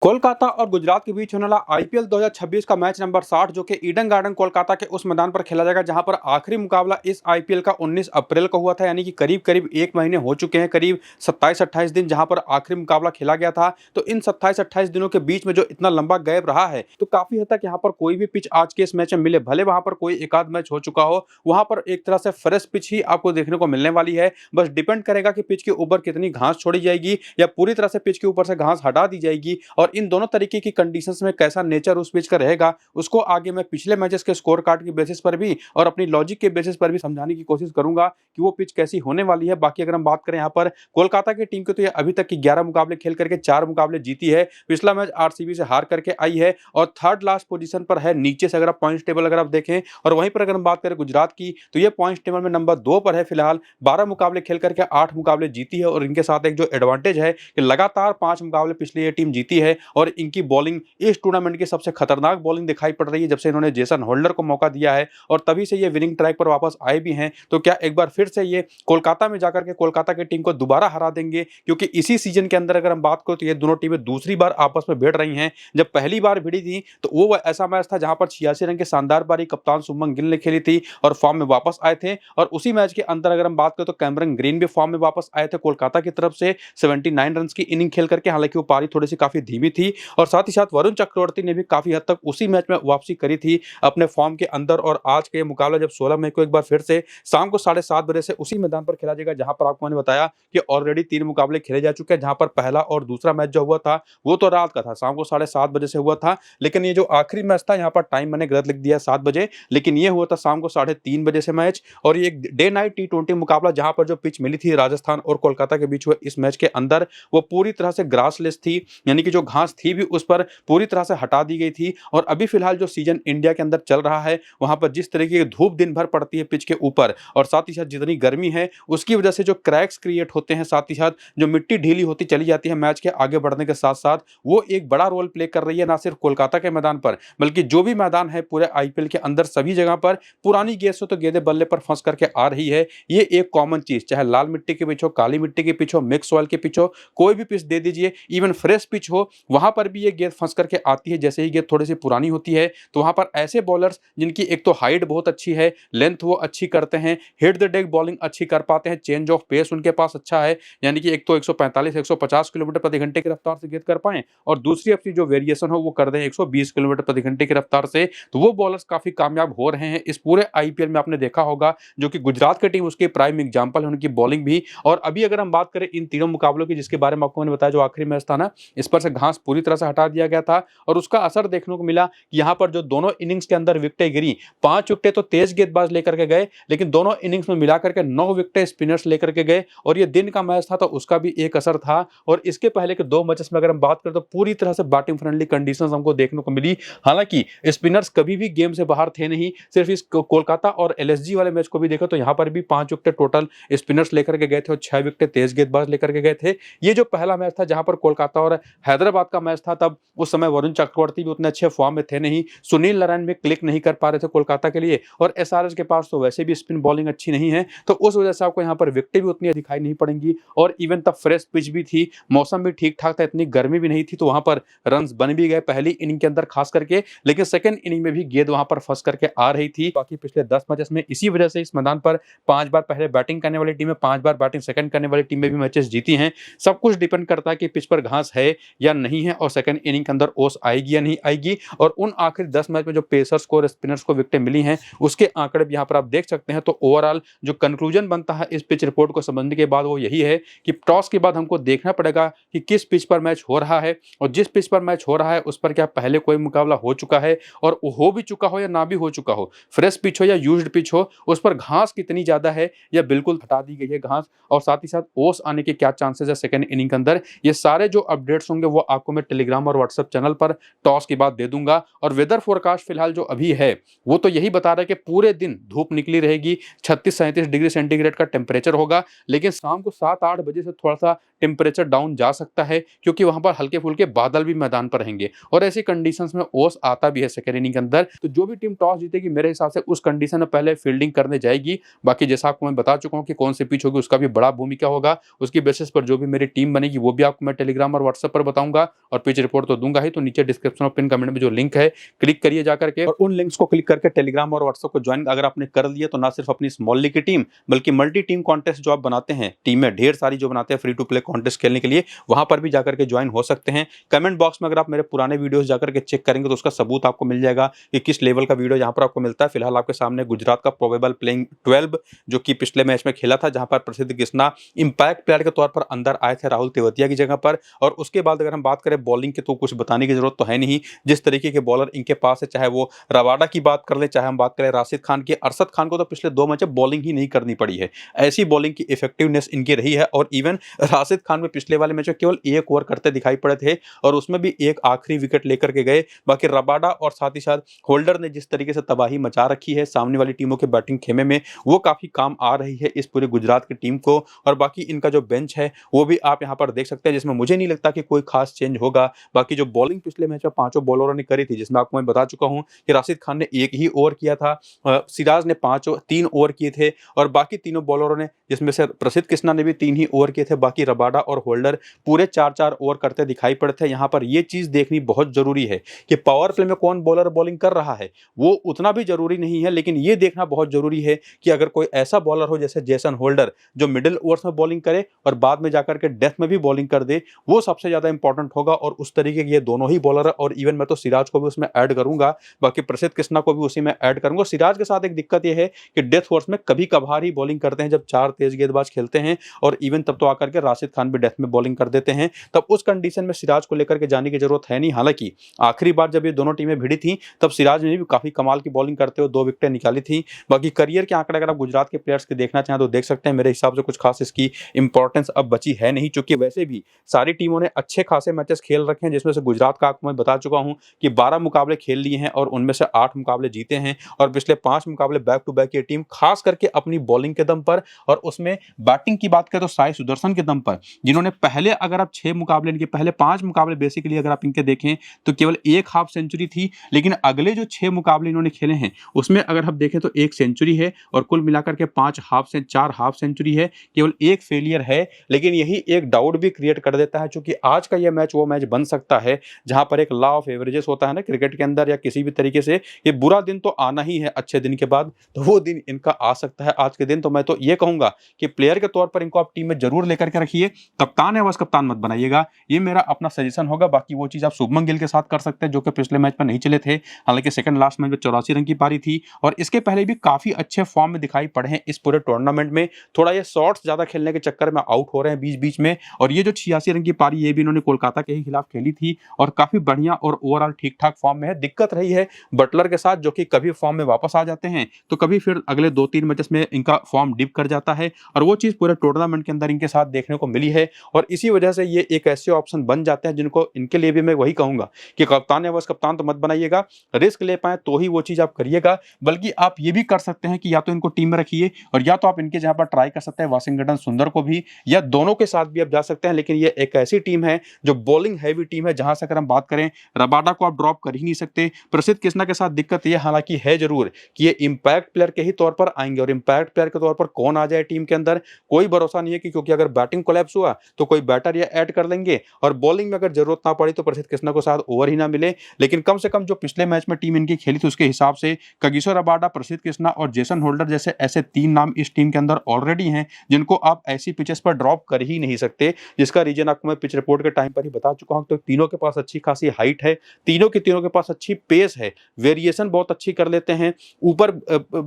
कोलकाता और गुजरात के बीच होने वाला आईपीएल 2026 का मैच नंबर 60 जो कि ईडन गार्डन कोलकाता के उस मैदान पर खेला जाएगा जहां पर आखिरी मुकाबला इस आईपीएल का 19 अप्रैल को हुआ था। यानी कि करीब करीब एक महीने हो चुके हैं, करीब 27-28 दिन जहां पर आखिरी मुकाबला खेला गया था। तो इन 27-28 दिनों के बीच में जो इतना लंबा गैप रहा है, तो काफी हद तक यहाँ पर कोई भी पिच आज के इस मैच में मिले, भले वहां पर कोई एक आध मैच हो चुका हो, वहां पर एक तरह से फ्रेश पिच ही आपको देखने को मिलने वाली है। बस डिपेंड करेगा कि पिच के ऊपर कितनी घास छोड़ी जाएगी या पूरी तरह से पिच के ऊपर से घास हटा दी जाएगी, और इन दोनों तरीके की कंडीशंस में कैसा नेचर उस पिच का रहेगा, उसको आगे मैं पिछले मैचेस के स्कोर कार्ड के बेसिस पर भी और अपनी लॉजिक के बेसिस पर भी समझाने की कोशिश करूंगा कि वो पिच कैसी होने वाली है। बाकी अगर हम बात करें यहाँ पर कोलकाता की टीम की, तो ये अभी तक की 11 मुकाबले खेल करके 4 मुकाबले जीती है। पिछला मैच आरसीबी से हार करके आई है और थर्ड लास्ट पोजीशन पर है नीचे से, अगर आप पॉइंट्स टेबल अगर आप देखें। और वहीं पर अगर हम बात करें गुजरात की, तो ये पॉइंट्स टेबल में नंबर 2 पर है फिलहाल। 12 मुकाबले खेल करके 8 मुकाबले जीती है, और इनके साथ एक जो एडवांटेज है कि लगातार 5 मुकाबले पिछले ये टीम जीती है, और इनकी बॉलिंग इस टूर्नामेंट की सबसे खतरनाक बॉलिंग दिखाई पड़ रही है जब से इन्होंने जेसन होल्डर को मौका दिया है, और तभी से ये विनिंग ट्रैक पर वापस आए भी हैं। तो क्या एक बार फिर से ये कोलकाता में जाकर के कोलकाता की टीम को दोबारा हरा देंगे? क्योंकि इसी सीजन के अंदर अगर हम बात करें तो ये दोनों टीमें दूसरी बार आपस में भिड़ रही हैं। जब पहली बार भिड़ी थी तो वो ऐसा मैच था जहां पर 86 रन की शानदार पारी कप्तान शुभमन गिल ने खेली थी और फॉर्म में वापस आए थे। और उसी मैच के अंदर अगर हम बात करें तो कैमरन ग्रीन भी फॉर्म में वापस आए थे कोलकाता की तरफ से 79 रन की इनिंग खेल करके। हालांकि वो पारी थोड़ी सी काफी धीमी थी, और साथ ही साथ वरुण चक्रवर्ती ने भी काफी हद तक उसी मैच में वापसी करी थी अपने फॉर्म के अंदर। और आज के मुकाबला जब 16 मई को एक बार फिर से शाम को 7:30 बजे से उसी मैदान पर खेला जाएगा, जहां पर आपको मैंने बताया कि ऑलरेडी 3 मुकाबले खेले जा चुके हैं, जहां पर पहला और दूसरा मैच जो हुआ था वो तो रात का था, शाम को 7:30 बजे से हुआ था। लेकिन ये जो आखिरी मैच था, यहाँ पर टाइम मैंने गलत लिख दिया 7 बजे, लेकिन ये हुआ था शाम को 3:30 बजे से मैच। और ये डे नाइट T20 मुकाबला जहां पर जो पिच मिली थी राजस्थान और कोलकाता के बीच हुए इस मैच के अंदर, वो पूरी तरह से ग्रासलेस थी, यानी कि जो घास थी भी उस पर पूरी तरह से हटा दी गई थी। और अभी फिलहाल जो सीजन इंडिया के अंदर चल रहा है, वहां पर जिस तरीके की धूप दिन भर पड़ती है पिच के ऊपर, और साथ ही साथ जितनी गर्मी है उसकी वजह से जो क्रैक्स क्रिएट होते हैं, साथ ही साथ जो मिट्टी ढीली होती चली जाती है मैच के आगे बढ़ने के साथ साथ, वो एक बड़ा रोल प्ले कर रही है ना सिर्फ कोलकाता के मैदान पर, बल्कि जो भी मैदान है पूरे आईपीएल के अंदर सभी जगह पर पुरानी गेंद से तो गेंदें बल्ले पर फंस करके आ रही है। ये एक कॉमन चीज, चाहे लाल मिट्टी के पिच हो, काली मिट्टी के पिच हो, मिक्स सॉइल के पिच हो, कोई भी पिच दे दीजिए, इवन फ्रेश पिच हो, वहां पर भी ये गेंद फंस करके आती है। जैसे ही गेंद थोड़ी सी पुरानी होती है तो वहां पर ऐसे बॉलर्स जिनकी एक तो हाइट बहुत अच्छी है, लेंथ वो अच्छी करते हैं, हिट द डेक बॉलिंग अच्छी कर पाते हैं, चेंज ऑफ पेस उनके पास अच्छा है, यानी कि एक तो 145-150 किलोमीटर प्रति घंटे की रफ्तार से गेंद कर पाएं, और दूसरी अपनी जो वेरिएशन हो वो कर दें 120 किलोमीटर प्रति घंटे की रफ्तार से। तो वो बॉलर्स काफी कामयाब हो रहे हैं इस पूरे आईपीएल में, आपने देखा होगा, जो कि गुजरात की टीम उसके प्राइम एग्जाम्पल है, उनकी बॉलिंग भी। और अभी अगर हम बात करें इन तीनों मुकाबलों की, जिसके बारे में आपको मैंने बताया जो आखिरी मैच था ना, इस पर से घास पूरी तरह से हटा दिया गया था, और उसका असर देखने को मिला कि यहाँ पर जो दोनों इनिंग्स के अंदर विकेटें गिरी, 5 विकेटें तो तेज गेंदबाज लेकर के गए, लेकिन दोनों इनिंग्स में मिलाकर के 9 विकेटें स्पिनर्स लेकर के गए। और ये दिन का मैच था तो उसका भी एक असर था। और इसके पहले के 2 मैचेस में अगर हम बात करें तो पूरी तरह से बैटिंग फ्रेंडली कंडीशंस हमको देखने को मिली। हालांकि स्पिनर्स कभी भी गेम से बाहर थे नहीं, सिर्फ इस कोलकाता और एलएसजी वाले मैच को भी देखो तो यहाँ पर भी 5 विकेटें टोटल स्पिनर्स लेकर के गए थे और 6 विकेटें तेज गेंदबाज लेकर के गए थे। ये जो पहला मैच था जहां पर कोलकाता और हैदराबाद का मैच था, तब उस समय वरुण चक्रवर्ती भी उतने अच्छे फॉर्म में थे नहीं, सुनील नारायण भी क्लिक नहीं कर पा रहे थे कोलकाता के लिए, और एसआरएच के पास तो वैसे भी स्पिन बॉलिंग अच्छी नहीं है, तो उस वजह से आपको यहाँ पर विकेटें भी उतनी दिखाई नहीं पड़ेंगी। और इवन तब फ्रेश पिच भी थी, मौसम भी ठीक ठाक था, इतनी गर्मी भी नहीं थी, तो वहां पर रन्स बन भी गए पहली इनिंग के अंदर खास करके। लेकिन सेकंड इनिंग में भी गेंद वहां पर फंस करके आ रही थी। बाकी पिछले 10 मैचेस में इसी वजह से इस मैदान पर 5 बार पहले बैटिंग करने वाली टीमें, 5 बार बैटिंग सेकंड करने वाली टीमें भी मैचेस जीती हैं। सब कुछ डिपेंड करता है कि पिच पर घास है या नहीं है, और सेकंड इनिंग के अंदर ओस आएगी या नहीं आएगी। और उन आखिरी 10 मैच में जो पेसर्स को और स्पिनर्स को विकेटें मिली हैं, उसके आंकड़े भी यहाँ पर आप देख सकते हैं। तो ओवरऑल जो कंक्लूजन बनता है इस पिच रिपोर्ट को समझने के बाद वो यही है कि टॉस के बाद हमको देखना पड़ेगा कि किस पिच पर मैच हो रहा है, और जिस पिच पर मैच हो रहा है उस पर क्या पहले कोई मुकाबला हो चुका है, और हो भी चुका हो या ना भी हो चुका हो, फ्रेश पिच हो या यूज्ड पिच हो, उस पर घास कितनी ज्यादा है या बिल्कुल हटा दी गई है घास, और साथ ही साथ ओस आने के क्या चांसेस है सेकंड इनिंग के अंदर। ये सारे जो अपडेट्स होंगे वो आपको मैं टेलीग्राम और व्हाट्सएप चैनल पर टॉस के बाद दे दूंगा। और वेदर फोरकास्ट फिलहाल जो अभी है वो तो यही बता रहा है कि पूरे दिन धूप निकली रहेगी, 36-37 डिग्री सेंटीग्रेड का टेम्परेचर होगा, लेकिन शाम को 7-8 बजे से थोड़ा सा टेम्परेचर डाउन जा सकता है, क्योंकि वहां पर हल्के फुल्के बादल भी मैदान पर रहेंगे, और ऐसी कंडीशंस में ओस आता भी है सेकंड इनिंग के अंदर। तो जो भी टीम टॉस जीतेगी मेरे हिसाब से उस कंडीशन में पहले फील्डिंग करने जाएगी। बाकी जैसा आपको मैं बता चुका हूं कि कौन सी पिच होगी उसका भी बड़ा भूमिका होगा, उसकी बेसिस पर जो भी मेरी टीम बनेगी वो भी आपको मैं टेलीग्राम और व्हाट्सएप पर बताऊंगा। दूंगा और पिच रिपोर्ट तो दूंगा ही, तो नीचे डिस्क्रिप्शन और पिन कमेंट में जो लिंक है क्लिक करिए जाकर के, और उन लिंक्स को क्लिक करके टेलीग्राम और व्हाट्सएप को ज्वाइन अगर आपने कर लिया तो ना सिर्फ अपनी स्मॉल लीग की टीम बल्कि मल्टी टीम कॉन्टेस्ट जो आप बनाते हैं, टीम में ढेर सारी जो बनाते हैं फ्री टू प्ले कॉन्टेस्ट खेलने के लिए, वहां पर भी जाकर के ज्वाइन हो सकते हैं। कमेंट बॉक्स में अगर आप मेरे पुराने वीडियोस जाकर के चेक करेंगे तो उसका सबूत आपको मिल जाएगा कि किस लेवल का वीडियो यहाँ पर आपको मिलता है। फिलहाल आपके सामने गुजरात का प्रोबेबल प्लेइंग 12 जो कि पिछले मैच में खेला था, जहां पर प्रसिद्ध कृष्णा इंपैक्ट प्लेयर के तौर पर अंदर आए थे राहुल तेवतिया की जगह पर। और उसके बाद अगर हम बात करें बॉलिंग की तो कुछ बताने की जरूरत तो है नहीं, जिस तरीके के बॉलर इनके पास है, चाहे वो रबाडा की बात कर ले, चाहे हम बात करें राशिद खान की। अरशद खान को तो पिछले 2 मैच बॉलिंग ही नहीं करनी पड़ी है, ऐसी बॉलिंग की इफेक्टिवनेस इनकी रही है। और इवन राशिद खान में पिछले वाले मैच में केवल 1 ओवर करते दिखाई पड़े थे और उसमें भी एक आखिरी विकेट लेकर के गए। बाकी रबाडा और साथ ही साथ होल्डर ने जिस तरीके से तबाही मचा रखी है सामने वाली टीमों के बैटिंग खेमे में, वो काफी काम आ रही है इस पूरे गुजरात की टीम को। और बाकी इनका जो बेंच है वो भी आप यहां पर देख सकते हैं, जिसमें मुझे नहीं लगता कि कोई खास चेंज होगा। बाकी जो बॉलिंग पिछले मैच में 5 बॉलरों ने करी थी, जिसमें आपको मैं बता चुका हूं कि राशिद खान ने 1 ही ओवर किया था, सिराज ने 3 ओवर किए थे और बाकी तीनों बॉलरों ने, जिसमें से प्रसिद्ध कृष्णा ने भी 3 ही ओवर किए थे, बाकी रबाडा और होल्डर पूरे 4-4 ओवर करते दिखाई पड़े थे। यहां पर यह चीज देखनी बहुत जरूरी है कि पावर प्ले में कौन बॉलर बॉलिंग कर रहा है वो उतना भी जरूरी नहीं है, लेकिन यह देखना बहुत जरूरी है कि अगर कोई ऐसा बॉलर हो जैसे जेसन होल्डर जो मिडिल ओवर्स में बॉलिंग करे और बाद में जाकर के डेथ में भी बॉलिंग कर दे, वो सबसे ज्यादा इंपॉर्टेंट होगा। और उस तरीके के ये दोनों ही बॉलर है, और इवन मैं तो सिराज को भी उसमें ऐड करूंगा, बाकी प्रसिद्ध कृष्णा को भी उसी में ऐड करूंगा। सिराज के साथ एक दिक्कत यह है कि डेथ ओवर्स में कभी कभार ही बॉलिंग करते हैं, जब 4 तेज गेंदबाज खेलते हैं, और इवन तब तो आकर के राशिद खान भी डेथ में बॉलिंग कर देते हैं। तब उस कंडीशन में सिराज को लेकर के जाने की जरूरत है नहीं। हालांकि आखिरी बार जब ये दोनों टीमें भिड़ी थी तब सिराज ने भी काफी कमाल की बॉलिंग करते हुए 2 विकेटें निकाली थी। बाकी करियर के आंकड़े अगर आप गुजरात के प्लेयर्स के देखना चाहें तो देख सकते हैं, मेरे हिसाब से कुछ खास इसकी इंपॉर्टेंस अब बची है नहीं, क्योंकि वैसे भी सारी टीमों ने अच्छे खासे मैचेस खेल रखे हैं, जिसमें से गुजरात का आपको मैं बता चुका हूं कि 12 मुकाबले खेल लिए हैं और उनमें से 8 मुकाबले जीते हैं, और पिछले 5 मुकाबले बैक टू बैक ये टीम खास करके अपनी बॉलिंग के दम पर, और उसमें बैटिंग की बात करें तो साई सुदर्शन के दम पर, जिन्होंने पहले अगर आप 6 मुकाबले, इनके पहले 5 मुकाबले बेसिकली अगर आप इनके देखें तो केवल 1 हाफ सेंचुरी थी, लेकिन अगले जो 6 मुकाबले इन्होंने खेले हैं उसमें अगर हम देखें तो 1 सेंचुरी है और कुल मिलाकर के 4 हाफ सेंचुरी है, केवल 1 फेलियर है। लेकिन यही एक डाउट भी क्रिएट कर देता है, क्योंकि आज का यह मैच वो मैच बन सकता है जहां पर एक लॉ ऑफ एवरेजेस होता है ना क्रिकेट के अंदर, या किसी भी तरीके से ये बुरा दिन तो आना ही है अच्छे दिन के बाद, तो वो दिन इनका आ सकता है आज के दिन। तो मैं तो ये कहूंगा कि प्लेयर के तौर पर इनको आप टीम में जरूर लेकर के रखिए, कप्तान है बस कप्तान मत बनाइएगा, ये मेरा अपना सजेशन होगा। बाकी वो चीज आप शुभमन गिल के साथ कर सकते हैं जो कि पिछले मैच में नहीं चले थे, हालांकि सेकंड लास्ट मैच में 84 रन की पारी थी और इसके पहले भी काफी अच्छे फॉर्म में दिखाई पड़े हैं इस पूरे टूर्नामेंट में। थोड़ा ये शॉट्स ज्यादा खेलने के चक्कर में आउट हो रहे हैं बीच बीच में, और ये जो 86 रन की पारी ये भी इन्होंने कोलकाता के ही खिलाफ खेली थी और काफी बढ़िया और ओवरऑल ठीक ठाक फॉर्म में है। दिक्कत रही है बटलर के साथ, जो कि कभी फॉर्म में वापस आ जाते हैं तो कभी फिर अगले 2-3 मैचेस में इनका फॉर्म डिप कर जाता है, और वो चीज पूरे टूर्नामेंट के अंदर इनके साथ देखने को मिली है। और इसी वजह से ये एक ऐसे ऑप्शन बन जाते हैं जिनको, इनके लिए भी मैं वही कहूंगा कि कप्तान है बस कप्तान तो मत बनाइएगा, रिस्क ले पाए तो ही वो चीज आप करिएगा। बल्कि आप ये भी कर सकते हैं कि या तो इनको टीम में रखिए और या तो आप इनके जहां पर ट्राई कर सकते हैं वाशिंगटन सुंदर को भी, या दोनों के साथ भी आप जा सकते हैं। लेकिन ये एक ऐसी टीम है जो बॉलिंग हैवी टीम है, जहां से अगर हम बात करें रबाडा को आप ड्रॉप कर ही नहीं सकते। प्रसिद्ध कृष्णा के साथ दिक्कत ये हालांकि है जरूर कि ये इंपैक्ट प्लेयर के ही तौर पर आएंगे, और इंपैक्ट प्लेयर के तौर पर कौन आ जाए टीम के अंदर कोई भरोसा नहीं है, क्योंकि अगर बैटिंग कोलैप्स हुआ तो कोई बैटर ये ऐड कर लेंगे, और बॉलिंग में अगर जरूरत ना पड़ी तो प्रसिद्ध कृष्णा को साथ ओवर ही ना मिले। लेकिन कम से कम जो पिछले मैच में टीम इनकी खेली थी उसके हिसाब से कगिसो रबाडा, प्रसिद्ध कृष्णा और जेसन होल्डर जैसे ऐसे 3 नाम इस टीम के अंदर ऑलरेडी हैं, जिनको आप ऐसी पिचेस पर ड्रॉप कर ही नहीं सकते, जिसका रीजन आपको मैं पिच रिपोर्ट के टाइम पर ही बता चुका हूं। तो तीनों के पास अच्छी खासी हाइट है, तीनों के पास अच्छी पेस है, वेरिएशन बहुत अच्छी कर लेते हैं, ऊपर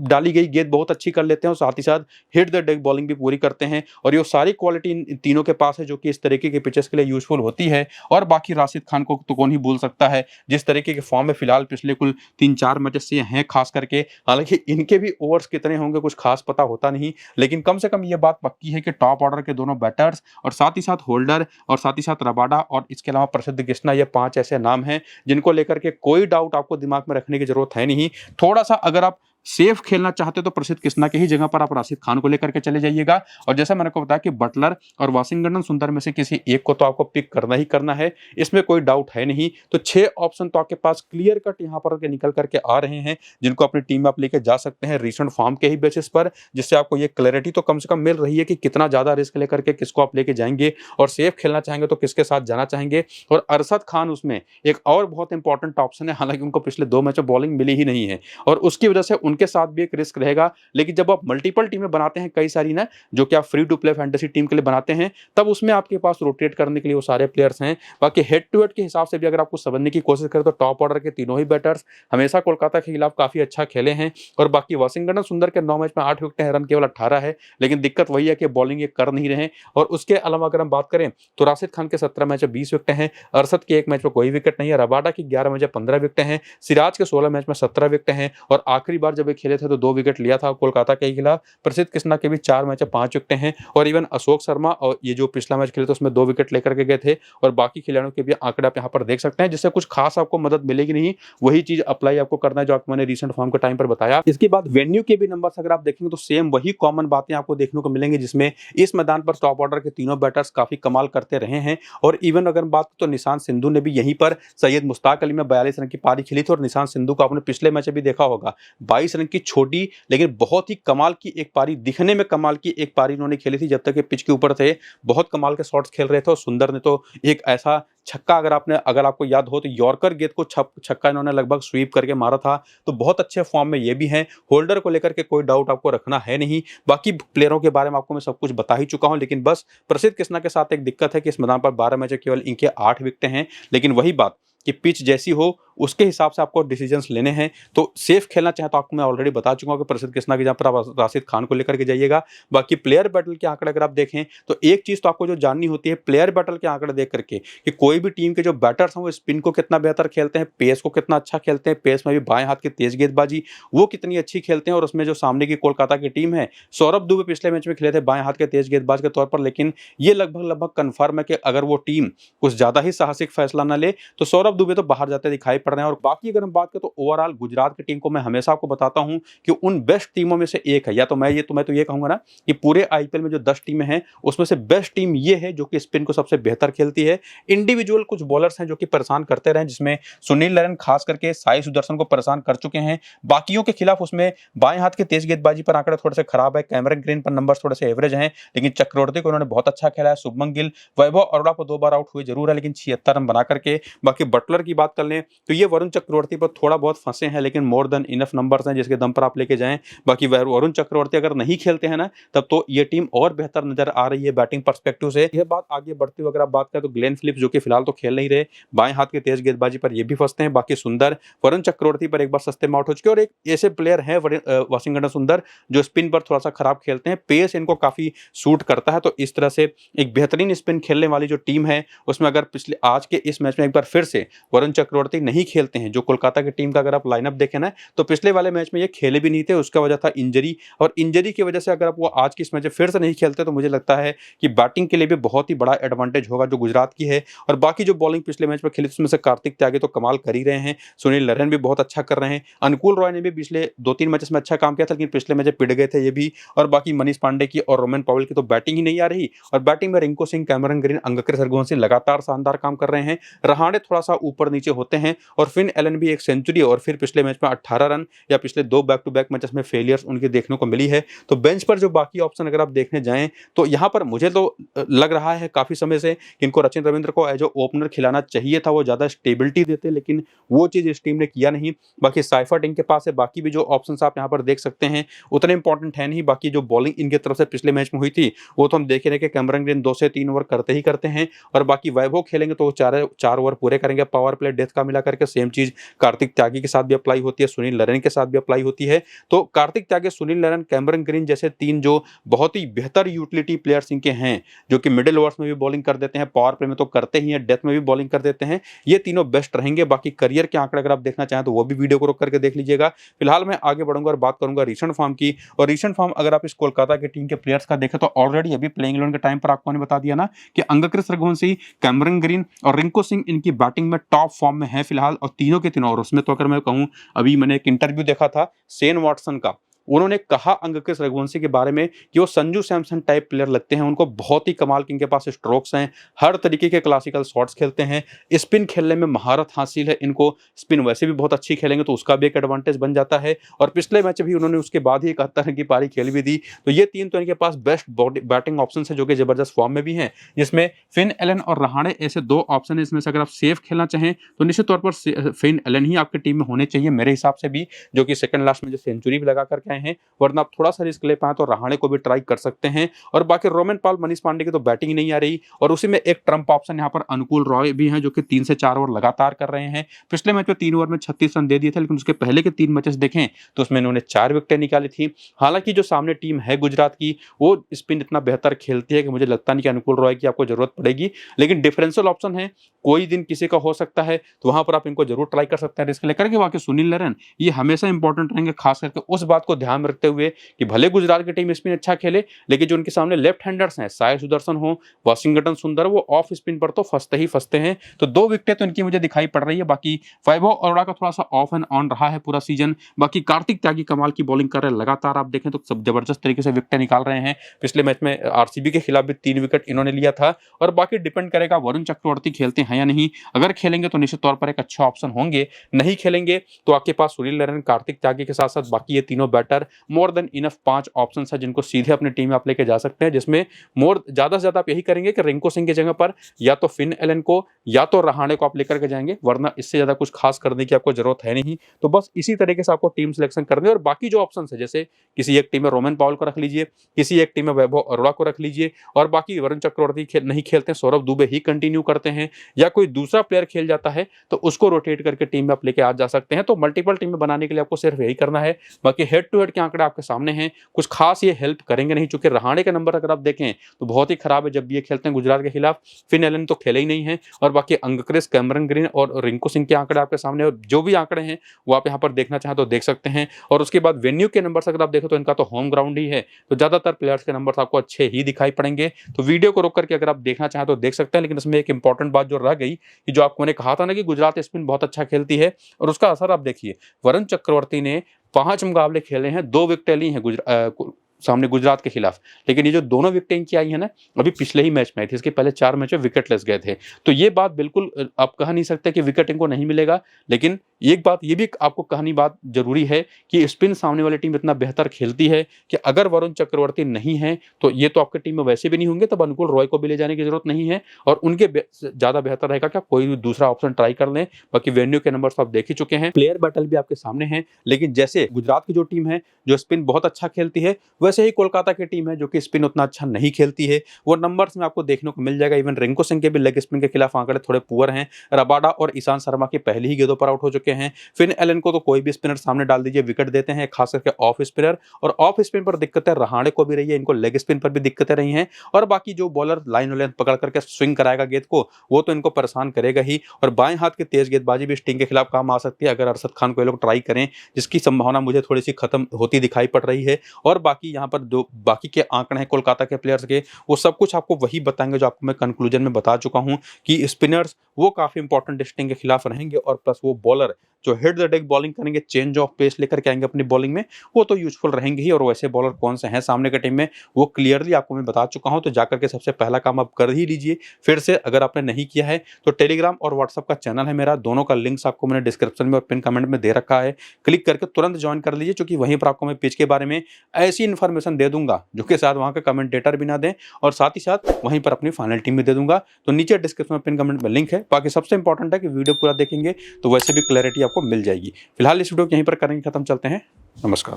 डाली गई गेंद बहुत अच्छी कर लेते हैं, और साथ ही साथ हिट द डेक बॉलिंग भी पूरी करते हैं, और ये सारी क्वालिटी इन तीनों के पास है जो कि इस तरीके के पिचेस के लिए यूजफुल होती है। और बाकी राशिद खान को तो कौन ही भूल सकता है, जिस तरीके के फॉर्म में फिलहाल पिछले कुल 3-4 मैचेस से हैं खास करके। हालांकि इनके भी ओवर्स कितने होंगे कुछ खास पता होता नहीं, लेकिन कम से कम ये बात पक्की है कि टॉप ऑर्डर के दोनों बैटर्स और साथ ही साथ होल्डर और साथ ही साथ रबाडा और इसके अलावा प्रसिद्ध कृष्णा, ये 5 ऐसे नाम हैं जिनको लेकर के कोई डाउट आपको दिमाग में रखने की जरूरत है नहीं। थोड़ा सा अगर आप सेफ खेलना चाहते हो तो प्रसिद्ध कृष्णा की ही जगह पर आप राशिद खान को लेकर के चले जाइएगा। और जैसा मैंने को बताया कि बटलर और वाशिंगटन सुंदर में से किसी एक को तो आपको पिक करना ही करना है, इसमें कोई डाउट है नहीं। तो 6 ऑप्शन तो आपके पास क्लियर कट यहाँ पर निकल करके आ रहे हैं, जिनको अपनी टीम में आप लेके जा सकते हैं रिसेंट फॉर्म के ही बेसिस पर, जिससे आपको ये क्लैरिटी तो कम से कम मिल रही है कि कितना ज्यादा रिस्क लेकर के किसको आप लेके जाएंगे और सेफ खेलना चाहेंगे तो किसके साथ जाना चाहेंगे। और अरशद खान उसमें एक और बहुत इंपॉर्टेंट ऑप्शन है, हालांकि उनको पिछले 2 मैचों बॉलिंग मिली ही नहीं है और उसकी वजह से उनके साथ भी एक रिस्क रहेगा। लेकिन जब आप मल्टीपल टीमें बनाते हैं कई सारी ना, जो कि आप free to play fantasy team के लिए बनाते हैं, तब उसमें आपके पास रोटेट करने के लिए वो सारे प्लेयर्स हैं। बाकी हेड टू हेड के हिसाब से भी अगर आपको समझने की कोशिश करें तो टॉप ऑर्डर के तीनों ही बैटर्स हमेशा कोलकाता के खिलाफ काफी अच्छा खेले हैं। और बाकी वाशिंगटन सुंदर के 9 मैच में 8 विकेट हैं, रन केवल 18 है, लेकिन दिक्कत वही है कि बॉलिंग ये कर नहीं रहे। और उसके अलावा अगर हम बात करें तो राशिद खान के 17 मैच में 20 विकेट हैं, अरशद के 1 मैच में कोई विकेट नहीं है, रबाडा की 11 मैच में 15 विकेट हैं, सिराज के 16 मैच में 17 विकेट हैं और आखिरी बार जब ये खेले थे तो 2 विकेट लिया था कोलकाता के खिलाफ। प्रसिद्ध कृष्णा के भी 4 मैच में 5 विकेट हैं और इवन अशोक शर्मा और ये जो पिछला मैच खेले थे उसमें 2 विकेट लेकर के गए थे। और बाकी खिलाड़ियों के भी आंकड़े आप यहाँ पर देख सकते हैं, जिससे कुछ खास आपको मदद मिलेगी नहीं, वही चीज अप्लाई आपको करना है जो आपको मैंने रिसेंट फॉर्म के टाइम पर बताया। इसके बाद वेन्यू के भी नंबर्स अगर आप देखेंगे तो सेम वही कॉमन बातें आपको देखने को मिलेंगी, जिसमें इस मैदान पर टॉप ऑर्डर के तीनों बैटर्स काफी कमाल करते रहे हैं। और इवन अगर बात तो निशांत सिंधु ने भी यहीं पर सैयद मुश्ताक अली में 42 रन की पारी खेली थी और निशांत सिंधु को आपने पिछले मैच में भी देखा होगा, 22 रन की छोटी लेकिन बहुत ही कमाल की एक पारी, दिखने में कमाल की एक पारी इन्होंने खेली थी जब तक ये पिच के ऊपर थे। बहुत कमाल के शॉट्स खेल रहे थे और सुंदर ने तो एक ऐसा छक्का, अगर आपको याद हो तो यॉर्कर गेंद को छक्का इन्होंने लगभग स्वीप करके मारा था। तो बहुत अच्छे फॉर्म में ये भी हैं। होल्डर को लेकर के कोई डाउट आपको रखना है नहीं। बाकी प्लेयरों के बारे में आपको मैं सब कुछ बता ही चुका हूं, लेकिन बस प्रसिद्ध कृष्णा के साथ एक दिक्कत है कि इस मैदान पर 12 मैच केवल इनके 8 विकेट हैं। लेकिन वही बात कि पिच जैसी हो उसके हिसाब से आपको डिसीजंस लेने हैं। तो सेफ खेलना चाहे तो आपको मैं ऑलरेडी बता चुका हूं कि प्रसिद्ध कृष्णा की जहां पर आप राशिद खान को लेकर के जाइएगा। बाकी प्लेयर बैटल के आंकड़े अगर आप देखें तो एक चीज तो आपको जो जाननी होती है प्लेयर बैटल के आंकड़े देख करके कि कोई भी टीम के जो बैटर्स हैं वो स्पिन को कितना बेहतर खेलते हैं, पेस को कितना अच्छा खेलते हैं, पेस में भी बाएं हाथ की तेज गेंदबाजी वो कितनी अच्छी खेलते हैं। और उसमें जो सामने की कोलकाता की टीम है, सौरभ दुबे पिछले मैच में खेले थे बाएं हाथ के तेज गेंदबाज के तौर पर, लेकिन ये लगभग कन्फर्म है कि अगर वो टीम कुछ ज्यादा ही साहसिक फैसला न ले तो सौरभ दुबे तो बाहर जाते दिखाई पड़ रहे हैं। और बाकी अगर हम बात करें तो ओवरऑल गुजरात की टीम को मैं हमेशा आपको बताता हूं कि उन बेस्ट टीमों में से एक है। या तो मैं तो ये कहूंगा ना कि पूरे आईपीएल में जो 10 टीमें हैं उसमें से बेस्ट टीम ये है जो कि स्पिन को सबसे बेहतर खेलती है। इंडिविजुअल कुछ बॉलर्स हैं जो कि परेशान करते रहे, जिसमें सुनील नरेन खास करके साई सुदर्शन को परेशान कर चुके हैं। बाकियों के खिलाफ उसमें बाएं हाथ की तेज गेंदबाजी पर आंकड़े थोड़े से खराब है, कैमरन ग्रीन पर नंबर थोड़े से एवरेज हैं, लेकिन चक्रवर्ती को उन्होंने बहुत अच्छा खेला है। शुभमन गिल, वैभव अरोड़ा को 2 बार आउट हुए जरूर है लेकिन 76 रन बना करके। बाकी बटलर की बात कर लें तो ये वरुण चक्रवर्ती पर थोड़ा बहुत फंसे हैं, लेकिन मोर देन इनफ नंबर्स हैं जिसके दम पर आप लेके जाएं। बाकी वरुण चक्रवर्ती अगर नहीं खेलते हैं ना तब तो ये टीम और बेहतर नजर आ रही है बैटिंग पर्सपेक्टिव से। यह बात आगे बढ़ती हुई अगर आप बात करें तो ग्लेन फिलिप्स जो कि फिलहाल तो खेल नहीं रहे, बाएं हाथ की तेज गेंदबाजी पर ये भी फंसते हैं। बाकी सुंदर वरुण चक्रवर्ती पर एक बार सस्ते में आउट हो चुके और एक ऐसे प्लेयर है वाशिंगटन सुंदर जो स्पिन पर थोड़ा सा खराब खेलते हैं, पेस इनको काफी सूट करता है। तो इस तरह से एक बेहतरीन स्पिन खेलने वाली जो टीम है उसमें अगर पिछले आज के इस मैच में एक बार फिर से वरुण चक्रवर्ती नहीं खेलते हैं, जो कोलकाता की टीम का अगर आप लाइनअप देखें ना तो पिछले वाले मैच में ये खेले भी नहीं थे, उसका वजह था इंजरी। और इंजरी की वजह से अगर आप वो आज की इस मैच में फिर से नहीं खेलते तो मुझे लगता है कि बैटिंग के लिए भी बहुत ही बड़ा एडवांटेज होगा जो गुजरात की है। और बाकी जो बॉलिंग पिछले मैच में खेली उसमें से कार्तिक त्यागी तो कमाल कर ही रहे हैं, सुनील नरेन भी बहुत अच्छा कर रहे हैं, अनुकूल रॉय ने भी पिछले 2-3 मैचेस में अच्छा काम किया था लेकिन पिछले मैच पिट गए थे ये भी। और बाकी मनीष पांडे की और रोमन पॉवेल की तो बैटिंग ही नहीं आ रही, और बैटिंग में रिंकू सिंह, कैमरन ग्रीन, अंगक्रम रघुवंशी लगातार शानदार काम कर रहे हैं। रहाणे थोड़ा सा ऊपर नीचे होते हैं और फिन एलन भी एक सेंचुरी और फिर पिछले मैच में 18 रन, या पिछले 2 बैक टू बैक मैचेस में फेलियर्स उनके देखने को मिली है। तो बेंच पर जो बाकी ऑप्शन अगर आप देखने जाएं तो यहां पर मुझे तो लग रहा है काफी समय से कि इनको रचिन रविंद्र को एज ओपनर खिलाना चाहिए था, वो ज्यादा स्टेबिलिटी देते, लेकिन वो चीज इस टीम ने किया नहीं। बाकी साइफर्ट इनके पास है, बाकी भी जो ऑप्शन आप यहाँ पर देख सकते हैं उतने इंपॉर्टेंट है नहीं। बाकी जो बॉलिंग इनकी तरफ से पिछले मैच में हुई थी वो तो हम देख रहे हैं कि कैमरन ग्रीन 2 से 3 ओवर करते ही करते हैं, और बाकी वैभव खेलेंगे तो 4 ओवर पूरे करेंगे। पावर प्ले डेथ का मिला करके सेम चीज कार्तिक त्यागी के साथ भी अप्लाई होती है, सुनील नरेन के साथ भी अप्लाई होती है। तो कार्तिक त्यागी, सुनील नरेन, कैमरन ग्रीन जैसे 3 जो बहुत ही बेहतर यूटिलिटी प्लेयर्स इनके हैं, जो कि मिडिल ओवर्स में भी बॉलिंग कर देते हैं, पावर प्ले में तो करते ही हैं, डेथ में भी बॉलिंग कर देते हैं, ये तीनों बेस्ट रहेंगे। बाकी करियर के आंकड़े अगर आप देखना चाहें तो वो भी वीडियो को रोक करके देख लीजिएगा। फिलहाल मैं आगे बढ़ूंगा और बात करूंगा रीसेंट फॉर्म की। और रीसेंट फॉर्म अगर आप इस कोलकाता की टीम के प्लेयर्स का देखें तो ऑलरेडी अभी प्लेइंग 11 के टाइम पर आपको बता दिया ना कि अंगक्रम रघुवंशी, कैमरन ग्रीन और रिंकू सिंह इनकी बैटिंग में टॉप फॉर्म में है फिलहाल। फिलहाल और तीनों के तीनों, और उसमें तो अगर मैं कहूँ, अभी मैंने एक इंटरव्यू देखा था शेन वॉटसन का, उन्होंने कहा अंगक्रिस रघुवंशी के बारे में कि वो संजू सैमसन टाइप प्लेयर लगते हैं, उनको बहुत ही कमाल के इनके पास स्ट्रोक्स हैं, हर तरीके के क्लासिकल शॉट्स खेलते हैं, स्पिन खेलने में महारत हासिल है इनको, स्पिन वैसे भी बहुत अच्छी खेलेंगे तो उसका भी एक एडवांटेज बन जाता है। और पिछले मैच भी उन्होंने उसके बाद ही 71 रन की पारी खेल भी दी। तो ये तीन तो इनके पास बेस्ट बैटिंग ऑप्शन है जो कि जबरदस्त फॉर्म में भी हैं, जिसमें फिन एलन और रहाणे ऐसे दो ऑप्शन है। इसमें से अगर आप सेफ खेलना चाहें तो निश्चित तौर पर फिन एलन ही आपकी टीम में होने चाहिए मेरे हिसाब से भी, जो कि सेकंड लास्ट में जो सेंचुरी भी लगा करके आए हैं। वरना आप थोड़ा सा रिस्क ले पाए तो रहाणे को भी ट्राई कर सकते हैं। और बाकी रोमन पॉल, मनीष पांडे की तो बैटिंग नहीं आ रही, और उसी में एक ट्रम्प ऑप्शन यहाँ पर अनुकूल रॉय भी हैं जो कि 3 से 4 ओवर लगातार कर रहे हैं। पिछले मैच में 3 ओवर में 36 रन दे दिए थे, लेकिन उसके पहले के 3 मैचेस देखें तो उसमें इन्होंने 4 विकेटें निकाली थी। हालांकि जो सामने टीम है गुजरात की, वो स्पिन इतना बेहतर खेलती है कि मुझे लगता नहीं कि अनुकूल रॉय की आपको जरूरत पड़ेगी, लेकिन डिफरेंशियल ऑप्शन है, कोई दिन किसी का हो सकता है, तो वहां पर आप इनको जरूर ट्राई कर सकते हैं रिस्क लेकर के। बाकी सुनील नारायण ये हमेशा इंपॉर्टेंट रहेंगे, खास करके उस बात को ध्यान में रखते हुए कि भले गुजरात की टीम स्पिन अच्छा खेले, लेकिन जो उनके सामने लेफ्ट हैंडर्स हैं, साई सुदर्शन हो, वाशिंगटन सुंदर, वो ऑफ स्पिन पर तो फंसते ही फंसते हैं। तो 2 विकेटें तो इनकी मुझे दिखाई पड़ रही है। बाकी वैभव अरोड़ा का थोड़ा सा ऑफ एंड ऑन रहा है पूरा सीजन। बाकी कार्तिक त्यागी कमाल की बॉलिंग कर रहे हैं, लगातार आप देखें तो सब जबरदस्त तरीके से विकेटें निकाल रहे हैं। पिछले मैच में आरसीबी के खिलाफ भी 3 विकेट इन्होंने लिया था। और बाकी डिपेंड करेगा वरुण चक्रवर्ती खेलते हैं या नहीं, अगर खेलेंगे तो निश्चित तौर पर एक अच्छा ऑप्शन होंगे, नहीं खेलेंगे तो आपके पास सुनील नारायण, कार्तिक त्यागी के साथ साथ बाकी ये तीनों batter more than enough 5 option है जिनको सीधे अपनी टीम में आप लेके जा सकते हैं, जिसमें ज्यादा से ज्यादा आप यही करेंगे कि रिंकू सिंह की जगह पर या तो फिन एलन को या तो रहाणे को आप लेकर के जाएंगे, वरना इससे ज्यादा कुछ खास करने की आपको जरूरत है नहीं। तो बस इसी तरीके से आपको टीम सिलेक्शन करनी है। और बाकी जो ऑप्शन है, जैसे किसी एक टीम में रोमन पॉल को रख लीजिए, किसी एक टीम में वैभव अरोड़ा को रख लीजिए, और बाकी वरुण चक्रवर्ती नहीं खेलते हैं, सौरभ दुबे ही कंटिन्यू करते हैं, या कोई दूसरा प्लेयर खेल जाता है तो उसको रोटेट करके टीम में आप लेके आ जा सकते हैं। तो मल्टीपल टीम में बनाने के लिए आपको सिर्फ यही करना है। बाकी हेड टू हेड के आंकड़े आपके सामने हैं, कुछ खास ये हेल्प करेंगे नहीं, चूंकि रहाणे के नंबर अगर आप देखें तो बहुत ही खराब है जब भी ये खेलते हैं गुजरात के खिलाफ। फिन एलन तो खेले ही नहीं है, और बाकी अंगक्रिस, कैमरन ग्रीन और रिंकू सिंह के आंकड़े आपके सामने, और जो भी आंकड़े हैं वो आप यहाँ पर देखना चाहें तो देख सकते हैं। और उसके बाद वेन्यू के नंबर अगर आप देखें तो इनका तो होम ग्राउंड ही है, तो ज्यादातर प्लेयर्स के नंबर आपको अच्छे ही दिखाई पड़ेंगे। तो वीडियो को रोक करके अगर आप देखना चाहें तो देख सकते हैं। लेकिन इसमें एक इंपॉर्टेंट बात जो रह गई कि जो आपको मैंने कहा था ना कि गुजरात स्पिन बहुत अच्छा खेलती है, और उसका असर आप देखिए, वरुण चक्रवर्ती ने 5 मुकाबले खेले हैं, 2 विकेटें ली हैं सामने गुजरात के खिलाफ, लेकिन ये जो दोनों विकेटें इनकी आई है ना, अभी पिछले ही मैच में आई थी, इसके पहले 4 मैच में विकेटलेस गए थे। तो ये बात बिल्कुल आप कह नहीं सकते कि विकेट इनको नहीं मिलेगा, लेकिन एक बात ये भी आपको कहनी बात जरूरी है कि स्पिन सामने वाली टीम इतना बेहतर खेलती है कि अगर वरुण चक्रवर्ती नहीं है तो ये तो आपकी टीम में वैसे भी नहीं होंगे, तब अनुकूल रॉय को भी ले जाने की जरूरत नहीं है, और उनके ज्यादा बेहतर रहेगा क्या कोई दूसरा ऑप्शन ट्राई कर लें। बाकी वेन्यू के नंबर आप देख ही चुके हैं, प्लेयर बैटल भी आपके सामने है। लेकिन जैसे गुजरात की जो टीम है जो स्पिन बहुत अच्छा खेलती है, वैसे ही कोलकाता की टीम है जो कि स्पिन उतना अच्छा नहीं खेलती है, वो नंबर्स में आपको देखने को मिल जाएगा। इवन रिंकू सिंह के भी लेग स्पिन के खिलाफ आंकड़े थोड़े पुअर हैं। रबाडा और ईशांत शर्मा की पहली ही गेंदों पर आउट हो चुके हैं। फिन एलन को तो कोई भी स्पिनर सामने डाल दीजिए विकेट देते हैं, खास करके ऑफ स्पिनर, और ऑफ स्पिन पर दिक्कतें रहाणे को भी रही है, इनको लेग स्पिन पर भी दिक्कतें रही हैं। और बाकी जो बॉलर लाइन लेंथ पकड़ करके स्विंग कराएगा गेंद को, वो तो इनको परेशान करेगा ही। और बाएं हाथ की तेज गेंदबाजी भी स्टिंग के खिलाफ काम आ सकती है अगर अरशद खान को ये लोग ट्राई करें, जिसकी संभावना मुझे थोड़ी सी खत्म होती दिखाई पड़ रही है। और बाकी यहाँ पर जो बाकी के आंकड़े हैं कोलकाता के प्लेयर्स के, वो सब कुछ आपको वही बताएंगे जो आपको मैं कंक्लूजन में बता चुका हूं कि स्पिनर्स वो काफी इंपॉर्टेंट स्टिंग के खिलाफ रहेंगे, और प्लस वो बॉलर जो हेड द डेक बॉलिंग करेंगे, चेंज ऑफ पेस लेकर के आएंगे अपनी बॉलिंग में, वो तो यूजफुल रहेंगे ही। और वैसे बॉलर कौन से हैं सामने के टीम में वो क्लियरली आपको मैं बता चुका हूं। तो जाकर के सबसे पहला काम आप कर ही लीजिए फिर से, अगर आपने नहीं किया है तो टेलीग्राम और व्हाट्सएप का चैनल है मेरा, दोनों का लिंक्स आपको मैंने डिस्क्रिप्शन में और पिन कमेंट में दे रखा है, क्लिक करके तुरंत ज्वाइन कर लीजिए, क्योंकि वहीं पर आपको मैं पिच के बारे में ऐसी इन्फॉर्मेशन दे दूंगा जो कि शायद वहां के कमेंटेटर भी ना दें, और साथ ही साथ वहीं पर अपनी फाइनल टीम में दे दूंगा। तो नीचे डिस्क्रिप्शन में पिन कमेंट में लिंक है। बाकी सबसे इंपॉर्टेंट है कि वीडियो पूरा देखेंगे तो वैसे भी क्लैरिटी आपको मिल जाएगी। फिलहाल इस वीडियो को यहीं पर करेंगे खत्म, चलते हैं, नमस्कार।